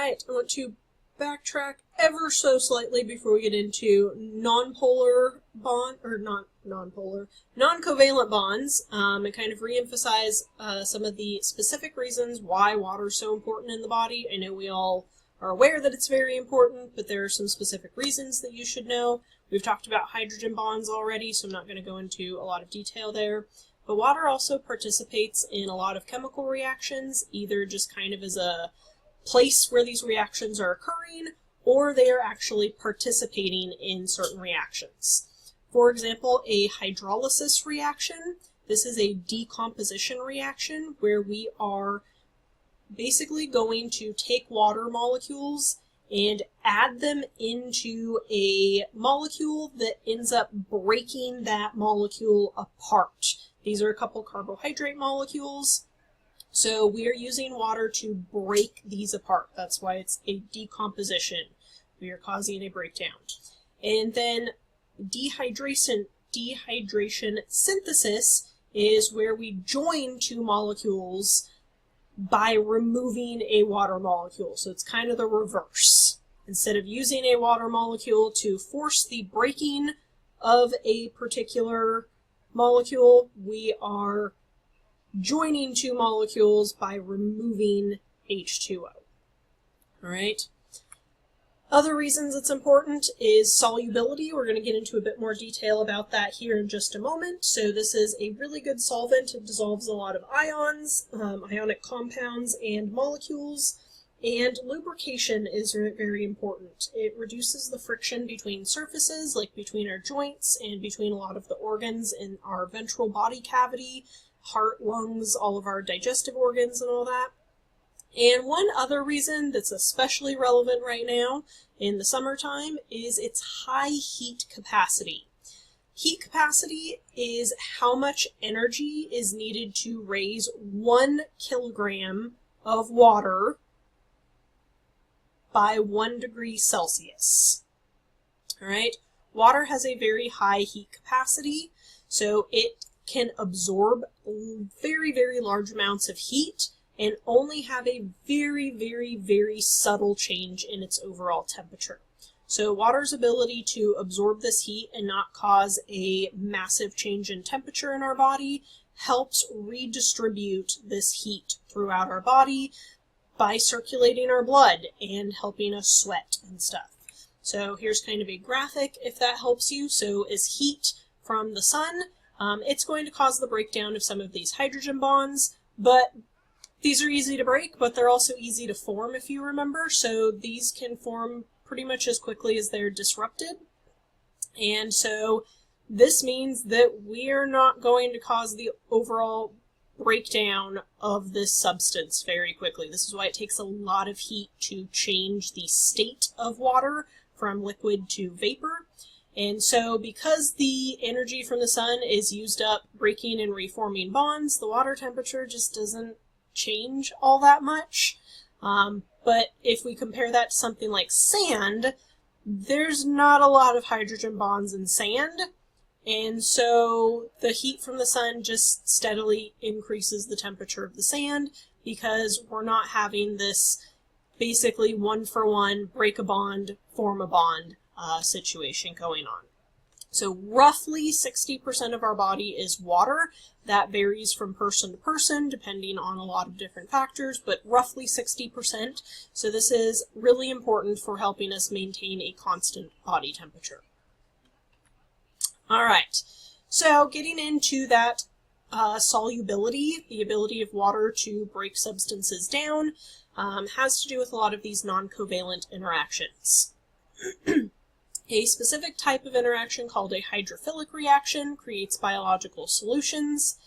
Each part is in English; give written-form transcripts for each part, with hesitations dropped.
Alright, I want to backtrack ever so slightly before we get into non-covalent bonds, and kind of re-emphasize some of the specific reasons why water is so important in the body. I know we all are aware that it's very important, but there are some specific reasons that you should know. We've talked about hydrogen bonds already, so I'm not going to go into a lot of detail there. But water also participates in a lot of chemical reactions, either just kind of as a place where these reactions are occurring, or they are actually participating in certain reactions. For example, a hydrolysis reaction. This is a decomposition reaction where we are basically going to take water molecules and add them into a molecule that ends up breaking that molecule apart. These are a couple carbohydrate molecules. So we are using water to break these apart. That's why it's a decomposition. We are causing a breakdown. And then dehydration synthesis is where we join two molecules by removing a water molecule. So it's kind of the reverse. Instead of using a water molecule to force the breaking of a particular molecule, we are joining two molecules by removing H2O. All right. Other reasons it's important is solubility. We're going to get into a bit more detail about that here in just a moment. So this is a really good solvent. It dissolves a lot of ions, ionic compounds, and molecules. And lubrication is very important. It reduces the friction between surfaces, like between our joints and between a lot of the organs in our ventral body cavity, heart, lungs, all of our digestive organs and all that. And one other reason that's especially relevant right now in the summertime is its high heat capacity. Heat capacity is how much energy is needed to raise 1 kilogram of water by 1 degree Celsius. All right, water has a very high heat capacity, so it can absorb very, very large amounts of heat and only have a very, very, very subtle change in its overall temperature. So water's ability to absorb this heat and not cause a massive change in temperature in our body helps redistribute this heat throughout our body by circulating our blood and helping us sweat and stuff. So here's kind of a graphic if that helps you. So as heat from the sun, it's going to cause the breakdown of some of these hydrogen bonds, but these are easy to break, but they're also easy to form if you remember. So these can form pretty much as quickly as they're disrupted. And so this means that we're not going to cause the overall breakdown of this substance very quickly. This is why it takes a lot of heat to change the state of water from liquid to vapor. And so because the energy from the sun is used up breaking and reforming bonds, the water temperature just doesn't change all that much. But if we compare that to something like sand, there's not a lot of hydrogen bonds in sand. And so the heat from the sun just steadily increases the temperature of the sand because we're not having this basically one-for-one break a bond, form a bond situation going on. So roughly 60% of our body is water. That varies from person to person depending on a lot of different factors, but roughly 60%. So this is really important for helping us maintain a constant body temperature. All right, so getting into that solubility, the ability of water to break substances down, has to do with a lot of these non-covalent interactions. A specific type of interaction called a hydrophilic reaction creates biological solutions.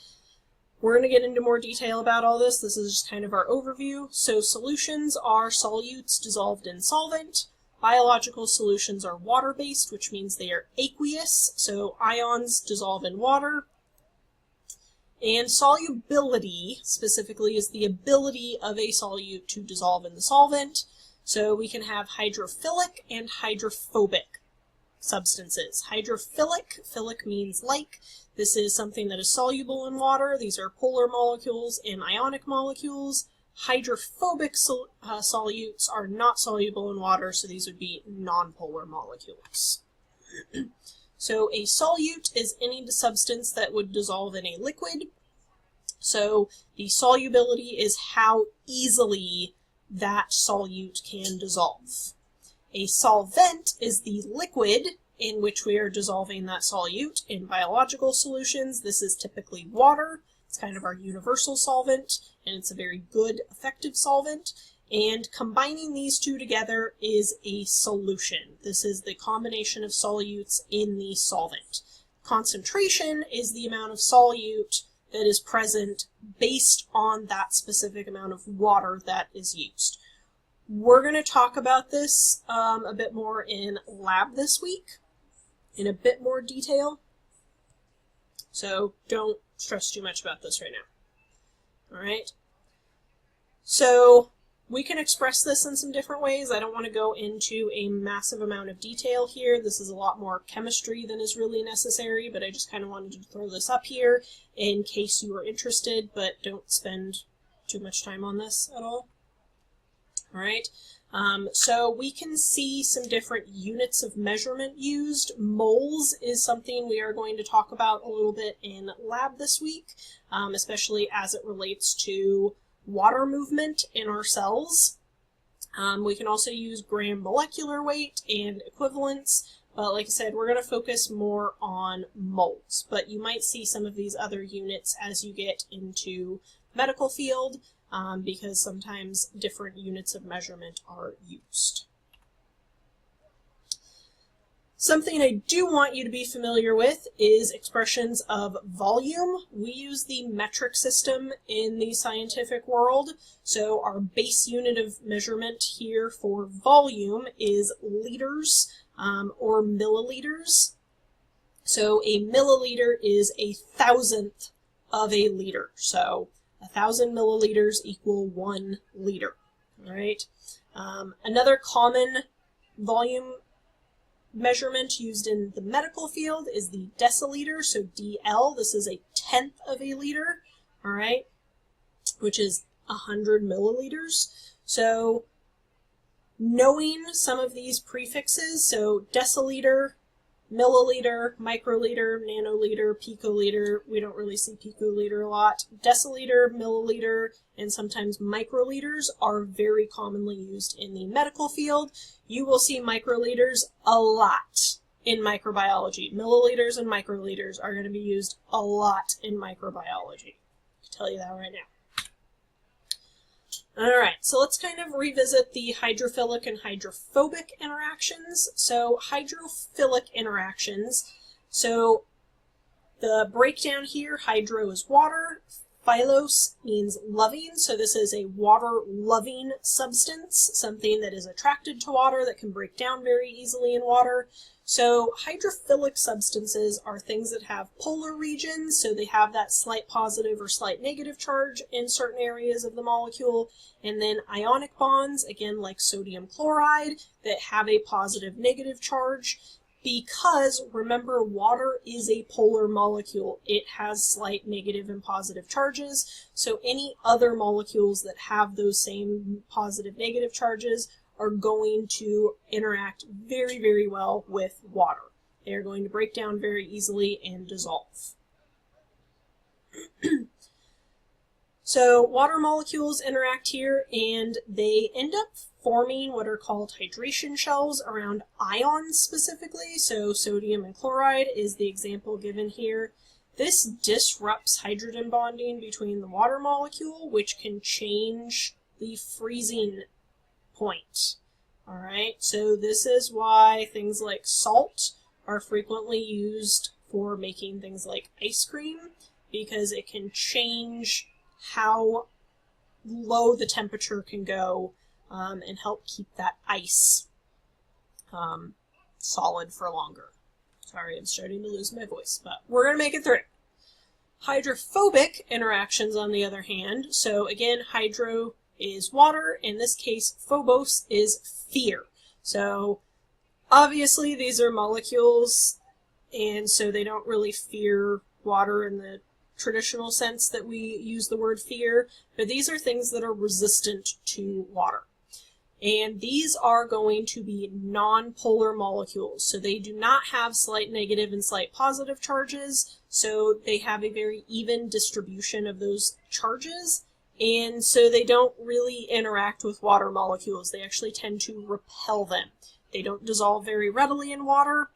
We're going to get into more detail about all this. This is just kind of our overview. So solutions are solutes dissolved in solvent. Biological solutions are water-based, which means they are aqueous, so ions dissolve in water. And solubility, specifically, is the ability of a solute to dissolve in the solvent. So we can have hydrophilic and hydrophobic substances. Hydrophilic, philic means like. This is something that is soluble in water. These are polar molecules and ionic molecules. Hydrophobic solutes are not soluble in water, so these would be nonpolar molecules. So a solute is any substance that would dissolve in a liquid. So the solubility is how easily that solute can dissolve. A solvent is the liquid in which we are dissolving that solute. In biological solutions, this is typically water. It's kind of our universal solvent, and it's a very good, effective solvent. And combining these two together is a solution. This is the combination of solutes in the solvent. Concentration is the amount of solute that is present based on that specific amount of water that is used. We're going to talk about this a bit more in lab this week, in a bit more detail. So don't stress too much about this right now. All right. So we can express this in some different ways. I don't want to go into a massive amount of detail here. This is a lot more chemistry than is really necessary, but I just kind of wanted to throw this up here in case you are interested, but don't spend too much time on this at all. All right. So we can see some different units of measurement used. Moles is something we are going to talk about a little bit in lab this week, especially as it relates to water movement in our cells. We can also use gram molecular weight and equivalents, but like I said, we're going to focus more on moles. But you might see some of these other units as you get into the medical field, because sometimes different units of measurement are used. Something I do want you to be familiar with is expressions of volume. We use the metric system in the scientific world. So our base unit of measurement here for volume is liters or milliliters. So a milliliter is 1,000th of a liter. So 1,000 milliliters equal 1 liter. All right. Another common volume measurement used in the medical field is the deciliter, so DL. This is 1/10 of a liter, all right, which is 100 milliliters. So knowing some of these prefixes, so deciliter, milliliter, microliter, nanoliter, picoliter, we don't really see picoliter a lot. Deciliter, milliliter, and sometimes microliters are very commonly used in the medical field. You will see microliters a lot in microbiology. Milliliters and microliters are going to be used a lot in microbiology. I can tell you that right now. All right, so let's kind of revisit the hydrophilic and hydrophobic interactions. So hydrophilic interactions, so the breakdown here, hydro is water, philos means loving, so this is a water-loving substance, something that is attracted to water that can break down very easily in water. So hydrophilic substances are things that have polar regions, so they have that slight positive or slight negative charge in certain areas of the molecule, and then ionic bonds, again like sodium chloride, that have a positive negative charge. Because, remember, water is a polar molecule. It has slight negative and positive charges, so any other molecules that have those same positive negative charges are going to interact very, very well with water. They are going to break down very easily and dissolve. So water molecules interact here, and they end up forming what are called hydration shells around ions specifically. So sodium and chloride is the example given here. This disrupts hydrogen bonding between the water molecule, which can change the freezing point. All right, so this is why things like salt are frequently used for making things like ice cream, because it can change how low the temperature can go and help keep that ice solid for longer. Sorry, I'm starting to lose my voice, but we're going to make it through. Hydrophobic interactions, on the other hand, so again, hydro is water. In this case, phobos is fear. So obviously these are molecules, and so they don't really fear water in the traditional sense that we use the word fear, but these are things that are resistant to water. And these are going to be nonpolar molecules. So they do not have slight negative and slight positive charges. So they have a very even distribution of those charges. And so they don't really interact with water molecules. They actually tend to repel them. They don't dissolve very readily in water.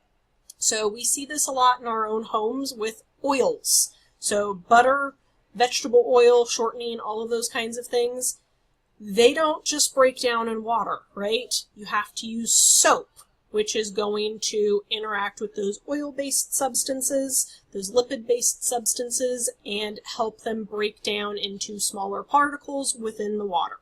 So we see this a lot in our own homes with oils. So butter, vegetable oil, shortening, all of those kinds of things. They don't just break down in water, right? You have to use soap, which is going to interact with those oil-based substances, those lipid-based substances, and help them break down into smaller particles within the water.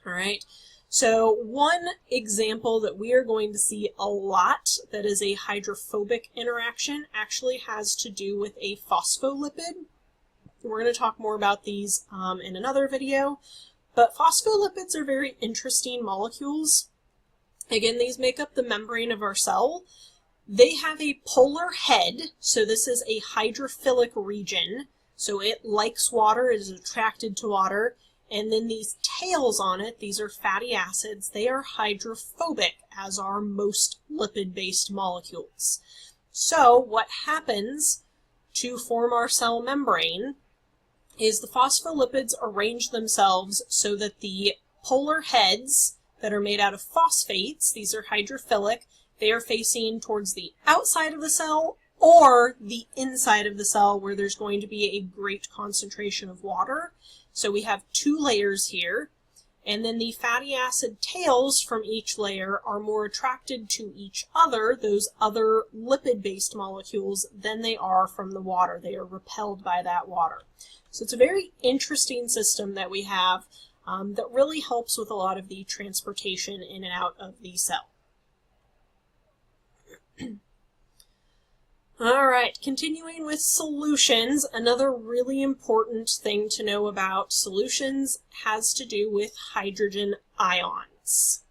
All right. So one example that we are going to see a lot that is a hydrophobic interaction actually has to do with a phospholipid. We're going to talk more about these in another video. But phospholipids are very interesting molecules. Again, these make up the membrane of our cell. They have a polar head, so this is a hydrophilic region. So it likes water, it is attracted to water. And then these tails on it, these are fatty acids, they are hydrophobic, as are most lipid-based molecules. So what happens to form our cell membrane is the phospholipids arrange themselves so that the polar heads that are made out of phosphates, these are hydrophilic, they are facing towards the outside of the cell or the inside of the cell where there's going to be a great concentration of water. So we have two layers here, and then the fatty acid tails from each layer are more attracted to each other, those other lipid-based molecules, than they are from the water. They are repelled by that water. So it's a very interesting system that we have that really helps with a lot of the transportation in and out of the cell. All right, continuing with solutions, another really important thing to know about solutions has to do with hydrogen ions.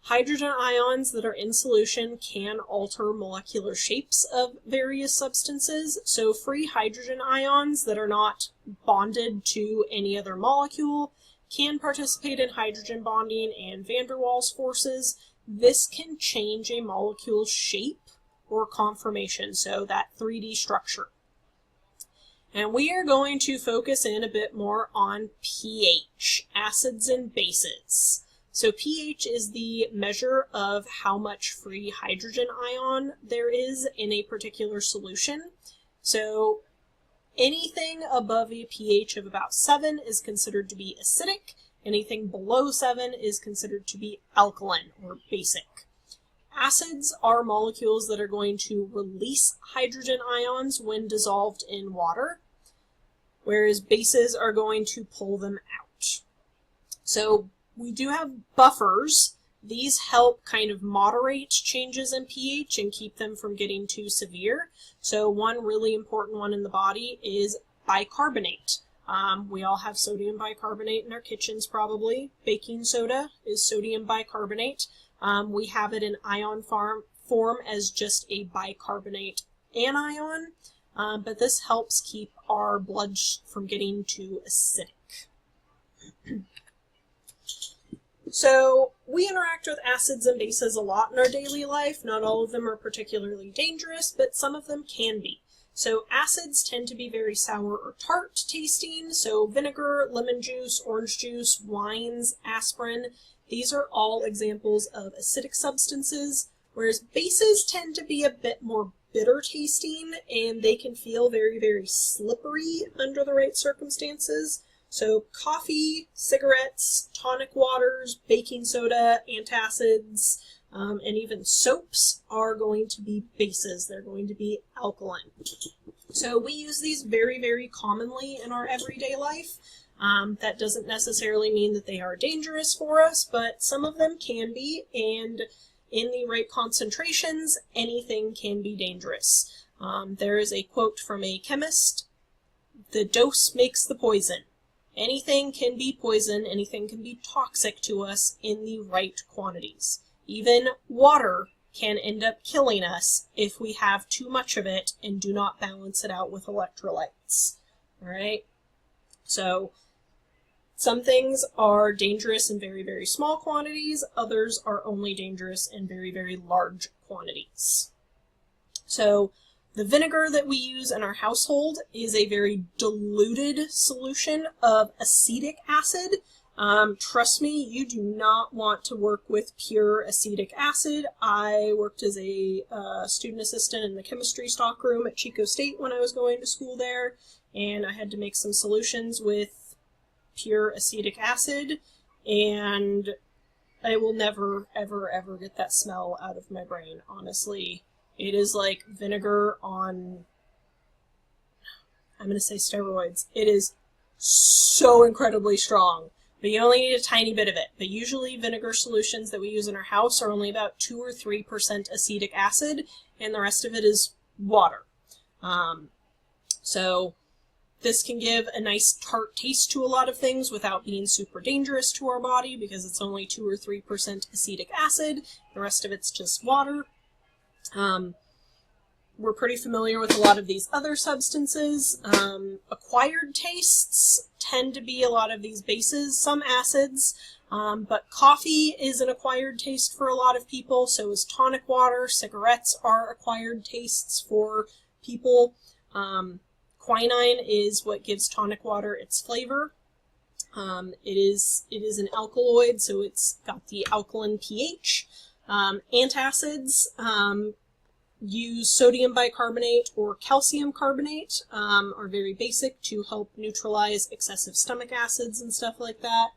Hydrogen ions that are in solution can alter molecular shapes of various substances. So free hydrogen ions that are not bonded to any other molecule can participate in hydrogen bonding and van der Waals forces. This can change a molecule's shape or conformation, so that 3D structure. And we are going to focus in a bit more on pH, acids and bases. So pH is the measure of how much free hydrogen ion there is in a particular solution. So anything above a pH of about 7 is considered to be acidic. Anything below 7 is considered to be alkaline or basic. Acids are molecules that are going to release hydrogen ions when dissolved in water, whereas bases are going to pull them out. So we do have buffers. These help kind of moderate changes in pH and keep them from getting too severe. So one really important one in the body is bicarbonate. We all have sodium bicarbonate in our kitchens probably. Baking soda is sodium bicarbonate. We have it in ion form as just a bicarbonate anion, but this helps keep our blood from getting too acidic. So we interact with acids and bases a lot in our daily life. Not all of them are particularly dangerous, but some of them can be. So acids tend to be very sour or tart tasting. So vinegar, lemon juice, orange juice, wines, aspirin, these are all examples of acidic substances, whereas bases tend to be a bit more bitter tasting and they can feel very, very slippery under the right circumstances. So coffee, cigarettes, tonic waters, baking soda, antacids, and even soaps are going to be bases. They're going to be alkaline. So we use these very, very commonly in our everyday life. That doesn't necessarily mean that they are dangerous for us, but some of them can be, and in the right concentrations, anything can be dangerous. There is a quote from a chemist, "The dose makes the poison." Anything can be poison, anything can be toxic to us in the right quantities. Even water can end up killing us if we have too much of it and do not balance it out with electrolytes. All right? So some things are dangerous in very, very small quantities. Others are only dangerous in very, very large quantities. So the vinegar that we use in our household is a very diluted solution of acetic acid. Trust me, you do not want to work with pure acetic acid. I worked as a student assistant in the chemistry stockroom at Chico State when I was going to school there, and I had to make some solutions with pure acetic acid, and I will never, ever, ever get that smell out of my brain, honestly. It is like vinegar on, I'm going to say steroids. It is so incredibly strong, but you only need a tiny bit of it. But usually vinegar solutions that we use in our house are only about 2 or 3% acetic acid, and the rest of it is water. So this can give a nice tart taste to a lot of things without being super dangerous to our body because it's only 2 or 3% acetic acid. The rest of it's just water. We're pretty familiar with a lot of these other substances. Acquired tastes tend to be a lot of these bases, some acids, but coffee is an acquired taste for a lot of people, so is tonic water. Cigarettes are acquired tastes for people. Quinine is what gives tonic water its flavor. It is an alkaloid, so it's got the alkaline pH. Antacids use sodium bicarbonate or calcium carbonate, are very basic to help neutralize excessive stomach acids and stuff like that.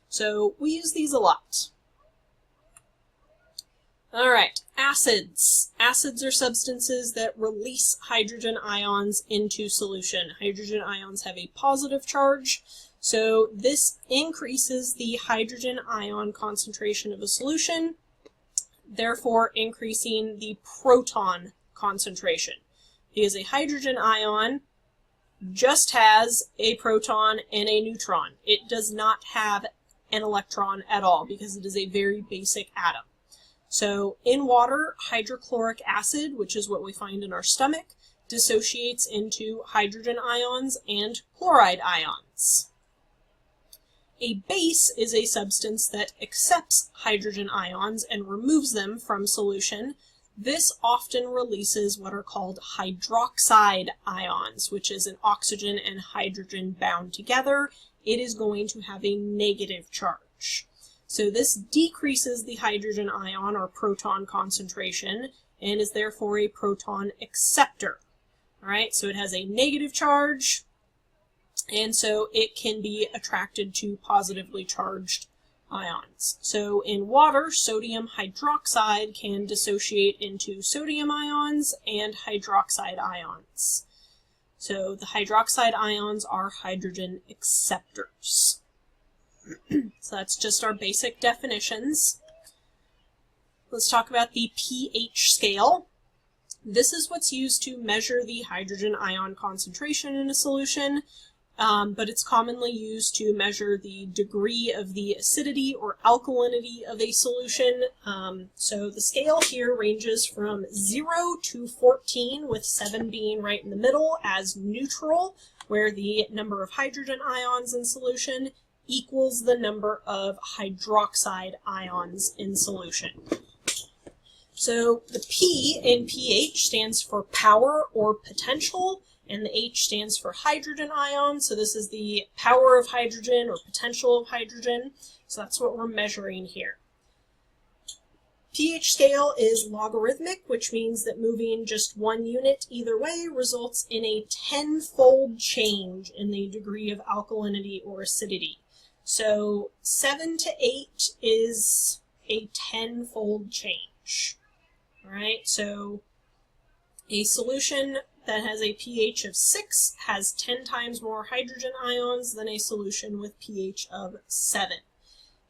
So we use these a lot. All right, acids. Acids are substances that release hydrogen ions into solution. Hydrogen ions have a positive charge, so this increases the hydrogen ion concentration of a solution, therefore increasing the proton concentration. Because a hydrogen ion just has a proton and a neutron. It does not have an electron at all because it is a very basic atom. So in water, hydrochloric acid, which is what we find in our stomach, dissociates into hydrogen ions and chloride ions. A base is a substance that accepts hydrogen ions and removes them from solution. This often releases what are called hydroxide ions, which is an oxygen and hydrogen bound together. It is going to have a negative charge. So this decreases the hydrogen ion or proton concentration and is therefore a proton acceptor. All right, so it has a negative charge, and so it can be attracted to positively charged ions. So in water, sodium hydroxide can dissociate into sodium ions and hydroxide ions. So the hydroxide ions are hydrogen acceptors. So that's just our basic definitions. Let's talk about the pH scale. This is what's used to measure the hydrogen ion concentration in a solution, but it's commonly used to measure the degree of the acidity or alkalinity of a solution. So the scale here ranges from 0 to 14, with 7 being right in the middle as neutral, where the number of hydrogen ions in solution equals the number of hydroxide ions in solution. So the P in pH stands for power or potential, and the H stands for hydrogen ion. So this is the power of hydrogen or potential of hydrogen. So that's what we're measuring here. pH scale is logarithmic, which means that moving just one unit either way results in a 10-fold change in the degree of alkalinity or acidity. So 7 to 8 is a 10-fold change. All right, so a solution that has a pH of 6 has 10 times more hydrogen ions than a solution with pH of 7.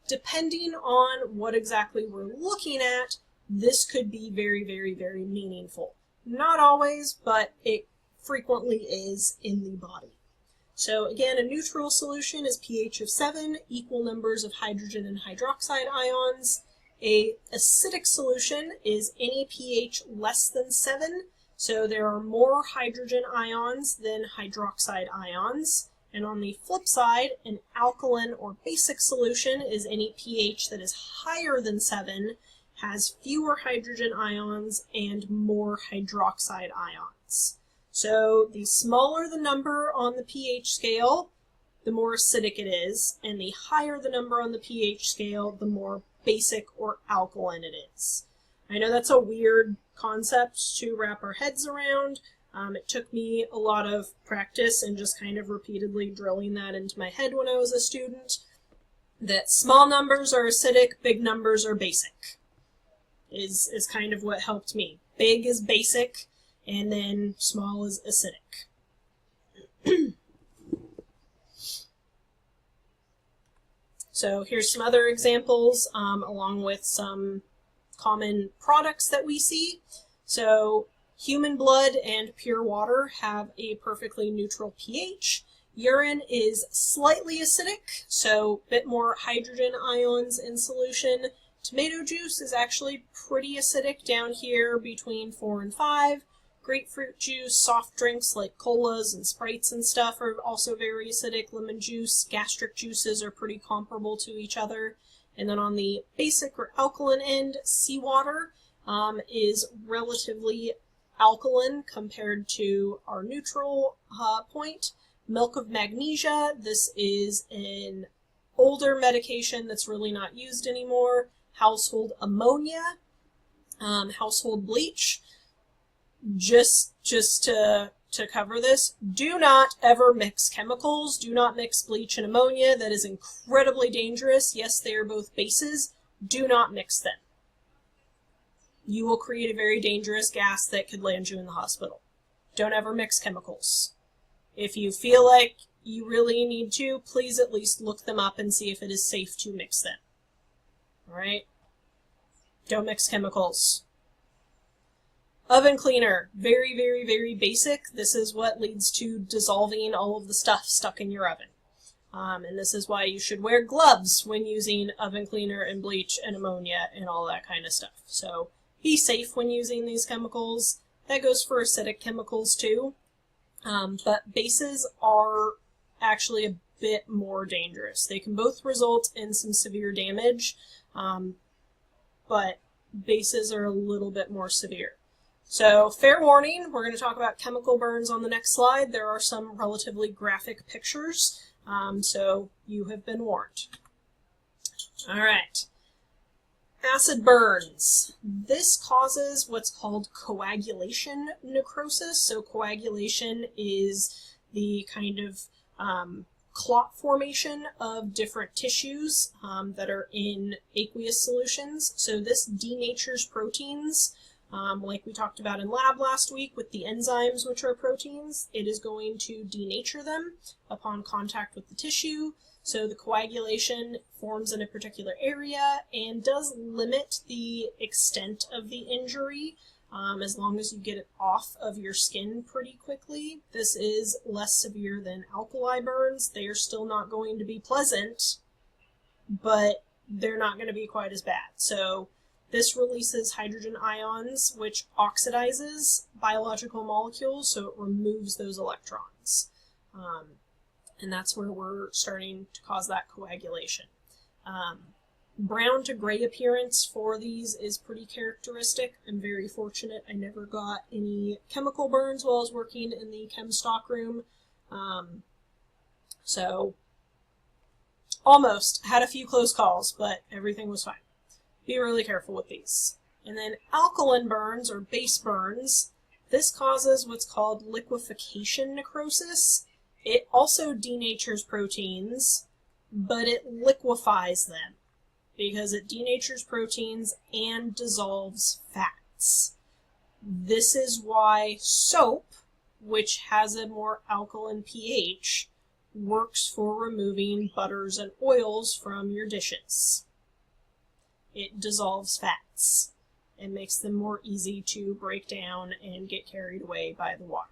Depending on what exactly we're looking at, this could be very, very, very meaningful. Not always, but it frequently is in the body. So again, a neutral solution is pH of 7, equal numbers of hydrogen and hydroxide ions. A acidic solution is any pH less than 7, so there are more hydrogen ions than hydroxide ions. And on the flip side, an alkaline or basic solution is any pH that is higher than 7, has fewer hydrogen ions, and more hydroxide ions. So the smaller the number on the pH scale, the more acidic it is, and the higher the number on the pH scale, the more basic or alkaline it is. I know that's a weird concept to wrap our heads around. It took me a lot of practice and just kind of repeatedly drilling that into my head when I was a student, that small numbers are acidic, big numbers are basic, is kind of what helped me. Big is basic, and then small is acidic. So here's some other examples, along with some common products that we see. So human blood and pure water have a perfectly neutral pH. Urine is slightly acidic, so a bit more hydrogen ions in solution. Tomato juice is actually pretty acidic down here between 4 and 5. Grapefruit juice, soft drinks like colas and Sprites and stuff are also very acidic. Lemon juice, gastric juices are pretty comparable to each other. And then on the basic or alkaline end, seawater is relatively alkaline compared to our neutral point. Milk of magnesia, this is an older medication that's really not used anymore. Household ammonia, household bleach. Just to cover this, do not ever mix chemicals. Do not mix bleach and ammonia. That is incredibly dangerous. Yes, they are both bases. Do not mix them. You will create a very dangerous gas that could land you in the hospital. Don't ever mix chemicals. If you feel like you really need to, please at least look them up and see if it is safe to mix them. All right? Don't mix chemicals. Oven cleaner, very, very, very basic. This is what leads to dissolving all of the stuff stuck in your oven. And this is why you should wear gloves when using oven cleaner and bleach and ammonia and all that kind of stuff. So be safe when using these chemicals. That goes for acidic chemicals too. But bases are actually a bit more dangerous. They can both result in some severe damage, but bases are a little bit more severe. So, fair warning, we're going to talk about chemical burns on the next slide. There are some relatively graphic pictures, so you have been warned. All right. Acid burns. This causes what's called coagulation necrosis. So coagulation is the kind of clot formation of different tissues that are in aqueous solutions. So this denatures proteins. Like we talked about in lab last week with the enzymes, which are proteins, it is going to denature them upon contact with the tissue. So the coagulation forms in a particular area and does limit the extent of the injury as long as you get it off of your skin pretty quickly. This is less severe than alkali burns. They are still not going to be pleasant, but they're not going to be quite as bad. So this releases hydrogen ions, which oxidizes biological molecules, so it removes those electrons. And that's where we're starting to cause that coagulation. Brown to gray appearance for these is pretty characteristic. I'm very fortunate I never got any chemical burns while I was working in the chem stock room. So almost had a few close calls, but everything was fine. Be really careful with these. And then alkaline burns or base burns, this causes what's called liquefaction necrosis. It also denatures proteins, but it liquefies them because it denatures proteins and dissolves fats. This is why soap, which has a more alkaline pH, works for removing butters and oils from your dishes. It dissolves fats and makes them more easy to break down and get carried away by the water.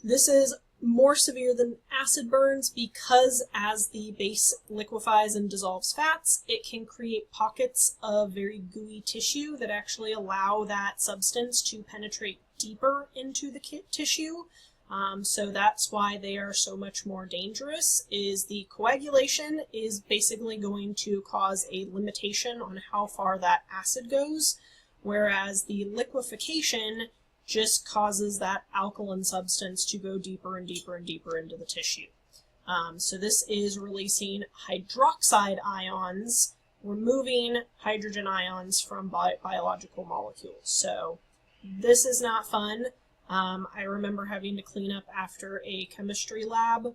This is more severe than acid burns because as the base liquefies and dissolves fats, it can create pockets of very gooey tissue that actually allow that substance to penetrate deeper into the tissue. So that's why they are so much more dangerous, is the coagulation is basically going to cause a limitation on how far that acid goes, whereas the liquefaction just causes that alkaline substance to go deeper and deeper and deeper into the tissue. So this is releasing hydroxide ions, removing hydrogen ions from biological molecules. So this is not fun. I remember having to clean up after a chemistry lab.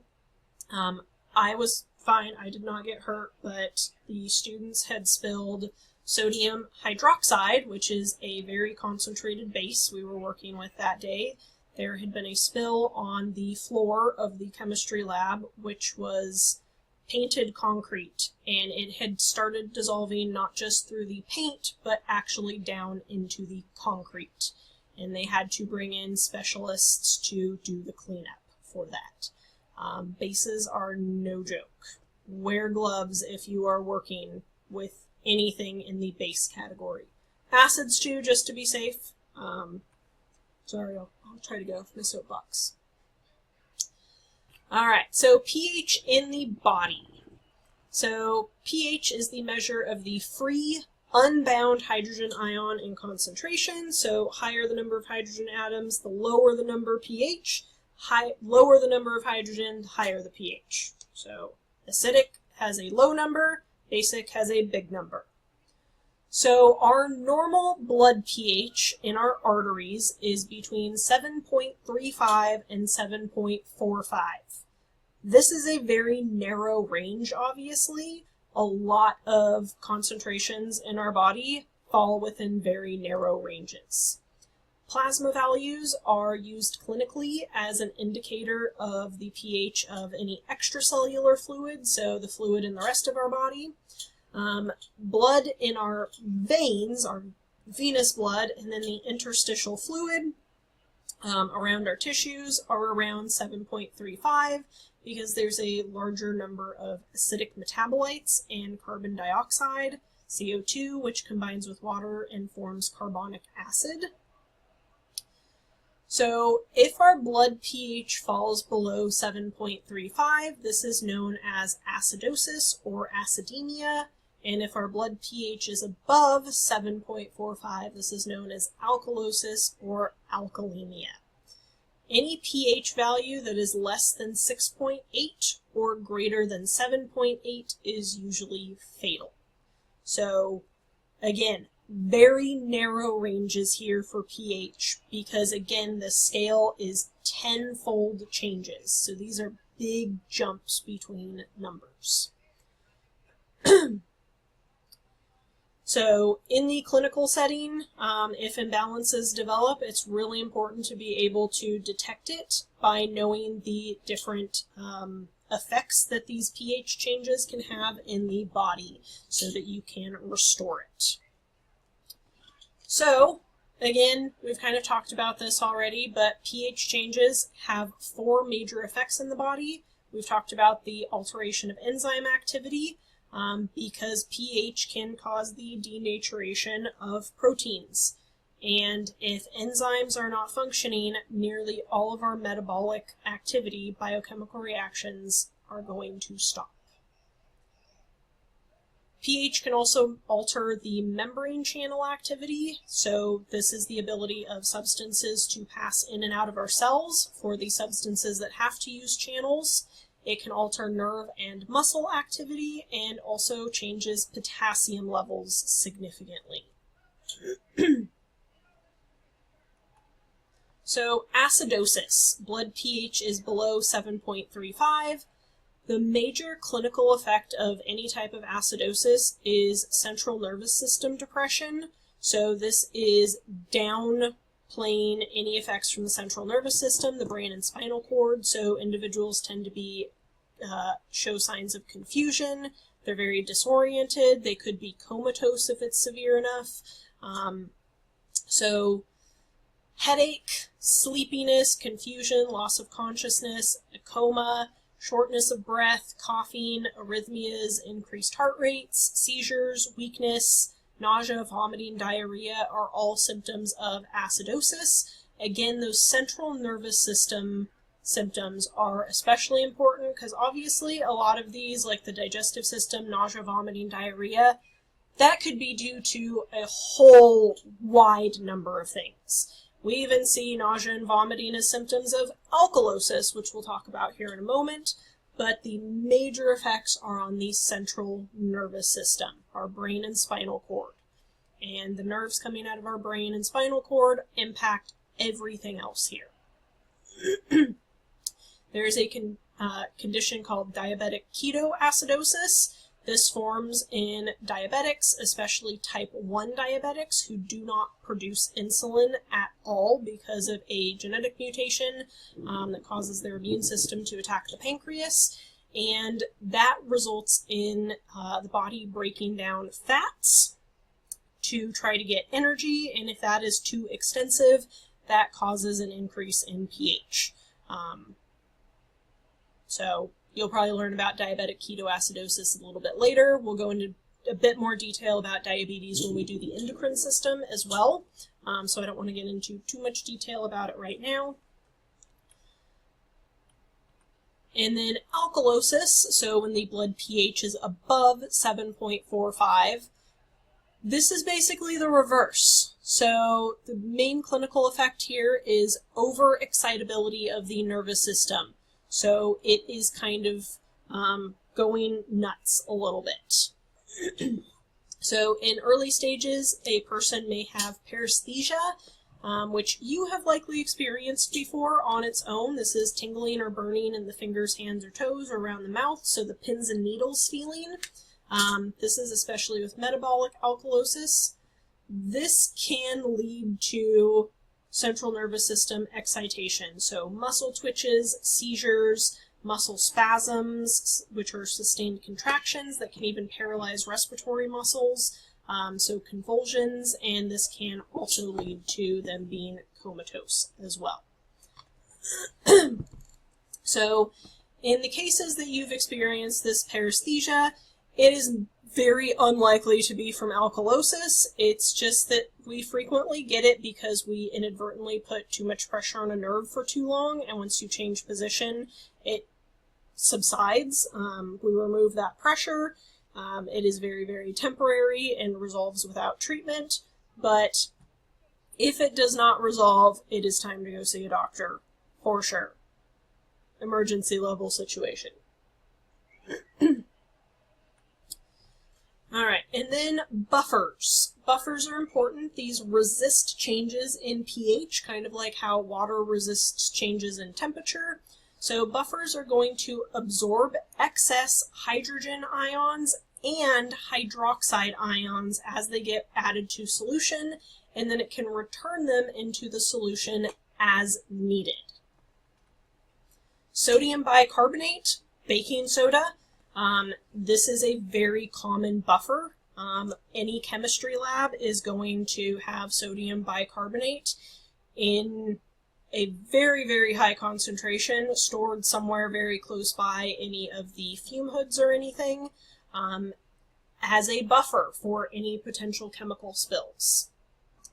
I was fine, I did not get hurt, but the students had spilled sodium hydroxide, which is a very concentrated base we were working with that day. There had been a spill on the floor of the chemistry lab, which was painted concrete, and it had started dissolving not just through the paint, but actually down into the concrete. And they had to bring in specialists to do the cleanup for that. Bases are no joke. Wear gloves if you are working with anything in the base category. Acids too, just to be safe. Sorry, I'll try to get off my soapbox. Alright, so pH in the body. So pH is the measure of the free, unbound hydrogen ion in concentration. So higher the number of hydrogen atoms, the lower the number of pH. Lower the number of hydrogen, the higher the pH. So acidic has a low number, basic has a big number. So our normal blood pH in our arteries is between 7.35 and 7.45. This is a very narrow range, obviously. A lot of concentrations in our body fall within very narrow ranges. Plasma values are used clinically as an indicator of the pH of any extracellular fluid, so the fluid in the rest of our body. Blood in our veins, our venous blood, and then the interstitial fluid around our tissues are around 7.35 because there's a larger number of acidic metabolites and carbon dioxide, CO2, which combines with water and forms carbonic acid. So if our blood pH falls below 7.35, this is known as acidosis or acidemia. And if our blood pH is above 7.45, this is known as alkalosis or alkalemia. Any pH value that is less than 6.8 or greater than 7.8 is usually fatal. So again, very narrow ranges here for pH because, again, the scale is tenfold changes. So these are big jumps between numbers. So in the clinical setting, if imbalances develop, it's really important to be able to detect it by knowing the different effects that these pH changes can have in the body so that you can restore it. So, again, we've kind of talked about this already, but pH changes have 4 major effects in the body. We've talked about the alteration of enzyme activity, because pH can cause the denaturation of proteins. And if enzymes are not functioning, nearly all of our metabolic activity, biochemical reactions, are going to stop. pH can also alter the membrane channel activity, so this is the ability of substances to pass in and out of our cells for the substances that have to use channels. It can alter nerve and muscle activity and also changes potassium levels significantly. So acidosis, blood pH is below 7.35. The major clinical effect of any type of acidosis is central nervous system depression. So this is downplaying any effects from the central nervous system, the brain and spinal cord. So individuals tend to show signs of confusion. They're very disoriented. They could be comatose if it's severe enough. So headache, sleepiness, confusion, loss of consciousness, a coma, shortness of breath, coughing, arrhythmias, increased heart rates, seizures, weakness, nausea, vomiting, diarrhea are all symptoms of acidosis. Again, those central nervous system symptoms are especially important because obviously a lot of these, like the digestive system, nausea, vomiting, diarrhea, that could be due to a whole wide number of things. We even see nausea and vomiting as symptoms of alkalosis, which we'll talk about here in a moment, but the major effects are on the central nervous system, our brain and spinal cord. And the nerves coming out of our brain and spinal cord impact everything else here. There is a condition called diabetic ketoacidosis. This forms in diabetics, especially type 1 diabetics who do not produce insulin at all because of a genetic mutation that causes their immune system to attack the pancreas. And that results in the body breaking down fats to try to get energy. And if that is too extensive, that causes an increase in pH. So you'll probably learn about diabetic ketoacidosis a little bit later. We'll go into a bit more detail about diabetes when we do the endocrine system as well. So I don't want to get into too much detail about it right now. And then alkalosis, so when the blood pH is above 7.45, this is basically the reverse. So the main clinical effect here is overexcitability of the nervous system. So it is kind of going nuts a little bit. So in early stages, a person may have paresthesia, which you have likely experienced before on its own. This is tingling or burning in the fingers, hands, or toes, or around the mouth, so the pins and needles feeling. This is especially with metabolic alkalosis. This can lead to central nervous system excitation, so muscle twitches, seizures, muscle spasms, which are sustained contractions that can even paralyze respiratory muscles, so convulsions, and this can also lead to them being comatose as well. So in the cases that you've experienced this paresthesia, it is very unlikely to be from alkalosis. It's just that we frequently get it because we inadvertently put too much pressure on a nerve for too long, and once you change position, it subsides. We remove that pressure. It is very, very temporary and resolves without treatment, but if it does not resolve, it is time to go see a doctor, for sure. Emergency level situation. All right, and then buffers. Buffers are important. These resist changes in pH, kind of like how water resists changes in temperature. So buffers are going to absorb excess hydrogen ions and hydroxide ions as they get added to solution, and then it can return them into the solution as needed. Sodium bicarbonate, baking soda. This is a very common buffer. Any chemistry lab is going to have sodium bicarbonate in a very, very high concentration, stored somewhere very close by any of the fume hoods or anything, as a buffer for any potential chemical spills.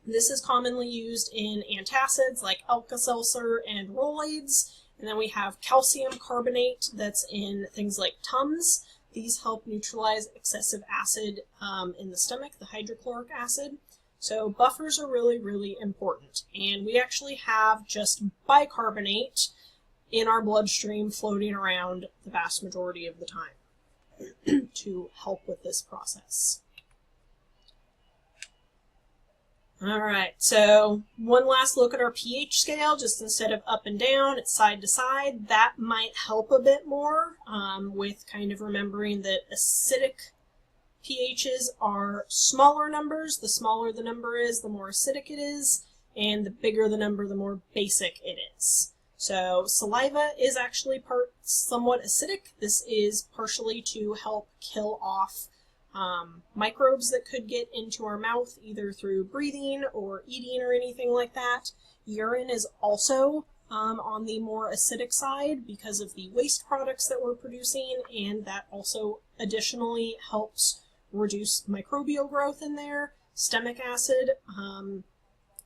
This is commonly used in antacids like Alka-Seltzer and Rolaids. And then we have calcium carbonate that's in things like Tums. These help neutralize excessive acid in the stomach, the hydrochloric acid. So buffers are really, really important. And we actually have just bicarbonate in our bloodstream floating around the vast majority of the time to help with this process. All right, so one last look at our pH scale. Just instead of up and down, it's side to side. That might help a bit more with kind of remembering that acidic pHs are smaller numbers. The smaller the number is, the more acidic it is, and the bigger the number, the more basic it is. So saliva is actually somewhat acidic. This is partially to help kill off microbes that could get into our mouth either through breathing or eating or anything like that. Urine is also on the more acidic side because of the waste products that we're producing, and that also additionally helps reduce microbial growth in there. Stomach acid,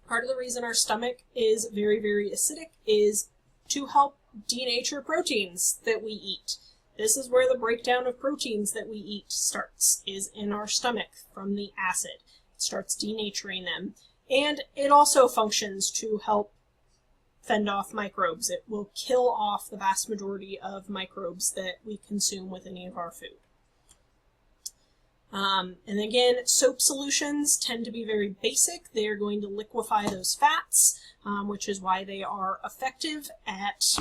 part of the reason our stomach is very, very acidic is to help denature proteins that we eat. This is where the breakdown of proteins that we eat starts, is in our stomach from the acid. It starts denaturing them. And it also functions to help fend off microbes. It will kill off the vast majority of microbes that we consume with any of our food. And again, soap solutions tend to be very basic. They are going to liquefy those fats, which is why they are effective at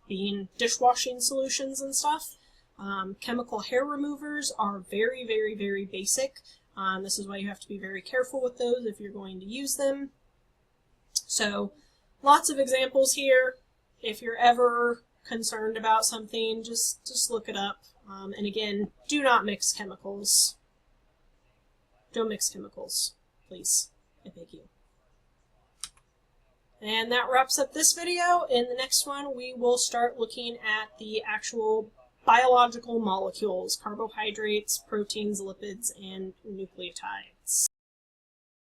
being dishwashing solutions and stuff. Chemical hair removers are very, very, very basic. This is why you have to be very careful with those if you're going to use them. So lots of examples here. If you're ever concerned about something, just look it up. And again, do not mix chemicals. Don't mix chemicals, please. I beg you. And that wraps up this video. In the next one, we will start looking at the actual biological molecules, carbohydrates, proteins, lipids, and nucleotides.